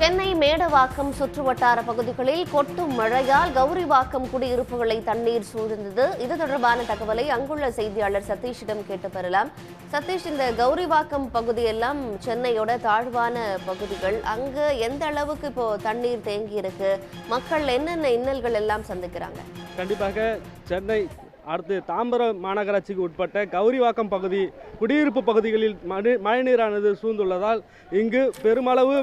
சென்னை மேடவாக்கம் சுற்றுவட்டார பகுதிகளில் கொட்டும் மழையால் கௌரிவாக்கம் குடியிருப்புகளை தண்ணீர் சூழ்ந்தது. இது தொடர்பான தகவலை அங்குள்ள செய்தியாளர் சதீஷிடம் கேட்டு பெறலாம். சதீஷ், இந்த கௌரிவாக்கம் பகுதியெல்லாம் சென்னையோட தாழ்வான பகுதிகள், அங்கு எந்த அளவுக்கு இப்போ தண்ணீர் தேங்கி இருக்கு, மக்கள் என்னென்ன இன்னல்கள் எல்லாம் சந்திக்கிறாங்க? கண்டிப்பாக சென்னை அடுத்து தாம்பரம் மாநகராட்சிக்கு உட்பட்ட கௌரிவாக்கம் பகுதி குடியிருப்பு பகுதிகளில் மழைநீரானது சூழ்ந்துள்ளதால் இங்கு பெருமளவு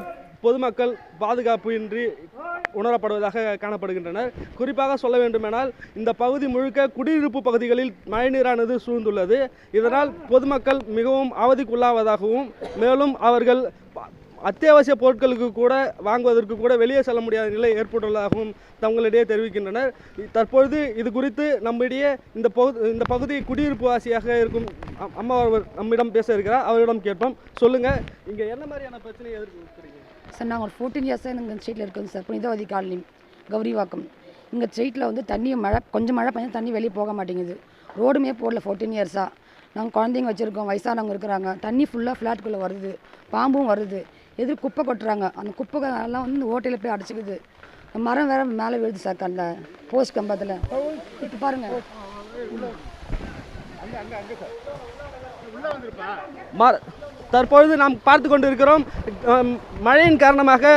பொதுமக்கள் பாதுகாப்பு இன்றி உணரப்படுவதாக காணப்படுகின்றனர். குறிப்பாக சொல்ல வேண்டுமென்றால் இந்த பகுதி முழுக்க குடியிருப்பு பகுதிகளில் மழைநீரானது சூழ்ந்துள்ளது. இதனால் பொதுமக்கள் மிகவும் அவதிக்குள்ளாவதாகவும், மேலும் அவர்கள் அத்தியாவசிய பொருட்களுக்கு கூட வாங்குவதற்கு கூட வெளியே செல்ல முடியாத நிலை ஏற்பட்டுள்ளதாகவும் தங்களிடையே தெரிவிக்கின்றனர். தற்பொழுது இது குறித்து நம்மிடையே இந்த பகுதி குடியிருப்பு வாசியாக இருக்கும் அம்மா அவர் நம்மிடம் பேச இருக்கிறார். அவரிடம் கேட்போம். சொல்லுங்கள், இங்கே என்ன மாதிரியான பிரச்சனையை எதிர்க்கிறீங்க? சார், நாங்கள் ஒரு 14 இயர்ஸாக எங்கள் ஸ்ட்ரீட்டில் இருக்கோங்க சார். புனிதவதி காலனி, கௌரிவாக்கம். எங்கள் ஸ்ட்ரீட்டில் வந்து தண்ணி கொஞ்சம் மழை பெஞ்சா தண்ணி வெளியே போக மாட்டேங்குது. ரோடுமே போடல 14 இயர்ஸாக. நாங்கள் குழந்தைங்க வச்சுருக்கோம், வயசானவங்க இருக்கிறாங்க. தண்ணி ஃபுல்லாக ஃப்ளாட்டுக்குள்ளே வருது, பாம்பும் வருது. எதிர் குப்பை கொட்டுறாங்க, அந்த குப்பை எல்லாம் வந்து ஓட்டையில் போய் அடைச்சிக்குது. மரம் வேற மேலே விழுது சார், கண்ட போஸ்ட் கம்பத்தில். இப்போ பாருங்கள், தற்பொழுது நாம் பார்த்து கொண்டிருக்கிறோம். மழையின் காரணமாக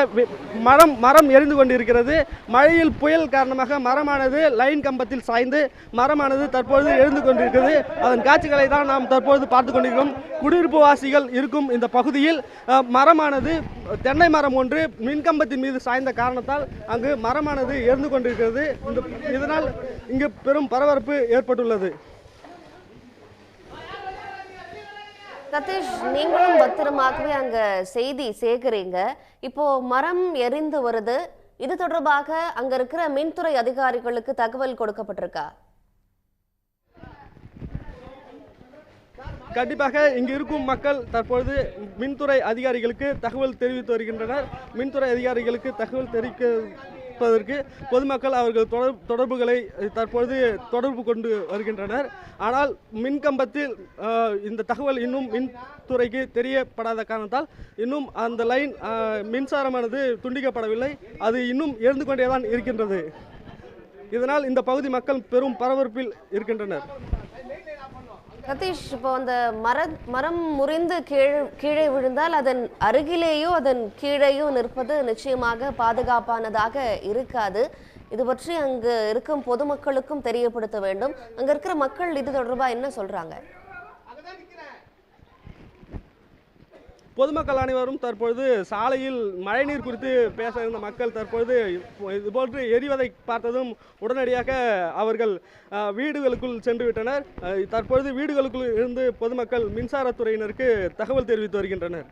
மரம் எரிந்து கொண்டிருக்கிறது. மழையில் புயல் காரணமாக மரமானது லைன் கம்பத்தில் சாய்ந்து மரமானது தற்பொழுது எழுந்து கொண்டிருக்கிறது. அதன் காட்சிகளை தான் நாம் தற்பொழுது பார்த்து கொண்டிருக்கிறோம். குடியிருப்பு வாசிகள் இருக்கும் இந்த பகுதியில் மரமானது, தென்னை மரம் ஒன்று மின்கம்பத்தின் மீது சாய்ந்த காரணத்தால் அங்கு மரமானது எரிந்து கொண்டிருக்கிறது. இதனால் இங்கு பெரும் பரபரப்பு ஏற்பட்டுள்ளது. சதீஷ், நீங்களும் பத்திரமாகவே அங்க செய்தி சேகரிங்க. இப்போ மரம் எரிந்து வருது, இது தொடர்பாக அங்க இருக்கிற மின்துறை அதிகாரிகளுக்கு தகவல் கொடுக்கப்பட்டிருக்கா? கண்டிப்பாக இங்கு இருக்கும் மக்கள் தற்பொழுது மின்துறை அதிகாரிகளுக்கு தகவல் தெரிவித்து வருகின்றனர். மின்துறை அதிகாரிகளுக்கு தகவல் தெரிவிப்பதற்கு பொதுமக்கள் அவர்கள் தொடர்புகளை தற்பொழுது தொடர்பு கொண்டு வருகின்றனர். ஆனால் மின்கம்பத்தில் இந்த தகவல் இன்னும் மின்துறைக்கு தெரியப்படாத காரணத்தால் இன்னும் அந்த லைன் மின்சாரமானது துண்டிக்கப்படவில்லை. அது இன்னும் எரிந்து கொண்டேதான் இருக்கின்றது. இதனால் இந்த பகுதி மக்கள் பெரும் பரபரப்பில் இருக்கின்றனர். சதீஷ், இப்போ அந்த மரம் முறிந்து கீழே விழுந்தால் அதன் அருகிலேயோ அதன் கீழேயோ நிற்பது நிச்சயமாக பாதுகாப்பானதாக இருக்காது. இது பற்றி அங்கு இருக்கும் பொதுமக்களுக்கும் தெரியப்படுத்த வேண்டும். அங்க இருக்கிற மக்கள் இது தொடர்பா என்ன சொல்றாங்க? பொதுமக்கள் அனைவரும் தற்பொழுது சாலையில் மழைநீர் குறித்து பேச இருந்த மக்கள் தற்பொழுது இதுபோன்று எரிவதை பார்த்ததும் உடனடியாக அவர்கள் வீடுகளுக்குள் சென்று விட்டனர். தற்பொழுது வீடுகளுக்குள் இருந்து பொதுமக்கள் மின்சாரத்துறையினருக்கு தகவல் தெரிவித்து வருகின்றனர்.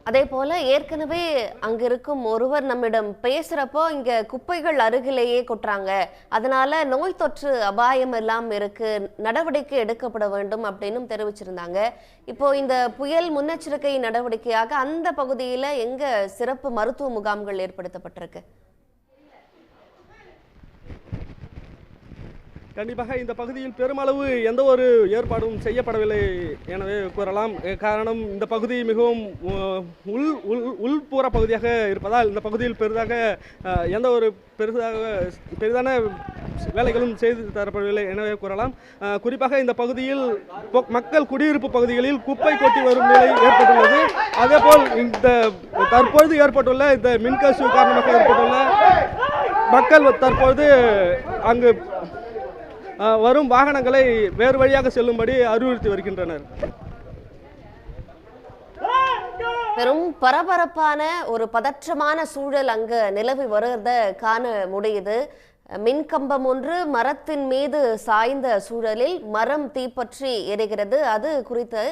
அதே போல ஏற்கனவே அங்க இருக்கும் ஒருவர் நம்மிடம் பேசுறப்போ இங்க குப்பைகள் அருகிலேயே கொட்டுறாங்க, அதனால நோய் தொற்று அபாயம் எல்லாம் இருக்கு, நடவடிக்கை எடுக்கப்பட வேண்டும் அப்படின்னு தெரிவிச்சிருந்தாங்க. இப்போ இந்த புயல் முன்னெச்சரிக்கை நடவடிக்கையாக அந்த பகுதியில எங்க சிறப்பு மருத்துவ முகாம்கள் ஏற்படுத்தப்பட்டிருக்கு? கண்டிப்பாக இந்த பகுதியில் பெருமளவு எந்த ஒரு ஏற்பாடும் செய்யப்படவில்லை எனவே கூறலாம். காரணம், இந்த பகுதி மிகவும் உள்புற பகுதியாக இருப்பதால் இந்த பகுதியில் பெரிதாக எந்த ஒரு பெரிதான வேலைகளும் செய்து தரப்படவில்லை எனவே கூறலாம். குறிப்பாக இந்த பகுதியில் மக்கள் குடியிருப்பு பகுதிகளில் குப்பை கொட்டி வரும் நிலை ஏற்பட்டுள்ளது. அதேபோல் இந்த தற்பொழுது ஏற்பட்டுள்ள இந்த மின்கசிவு காரணமாக ஏற்பட்டுள்ள மக்கள் தற்பொழுது அங்கு வரும் வாகனங்களை வேறு வழியாக செல்லும்படி அறிவுறுத்தி வருகின்றனர். பெரும் பரபரப்பான ஒரு பதற்றமான சூழல் அங்க நிலவி வருவத காண முடியுது. மின்கம்பம் ஒன்று மரத்தின் மீது சாய்ந்த சூழலில் மரம் தீப்பற்றி எரிகிறது. அது குறித்து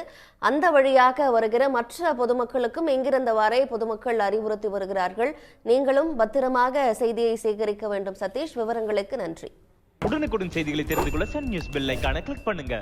அந்த வழியாக வருகிற மற்ற பொதுமக்களுக்கும் எங்கிருந்தவாறே பொதுமக்கள் அறிவுறுத்தி வருகிறார்கள். நீங்களும் பத்திரமாக செய்தியை சேகரிக்க வேண்டும். சதீஷ், விவரங்களுக்கு நன்றி. உடனுக்குடன் செய்திகளை தெரிந்து கொள்ள சன் நியூஸ் பெல் ஐகானை கிளிக் பண்ணுங்க.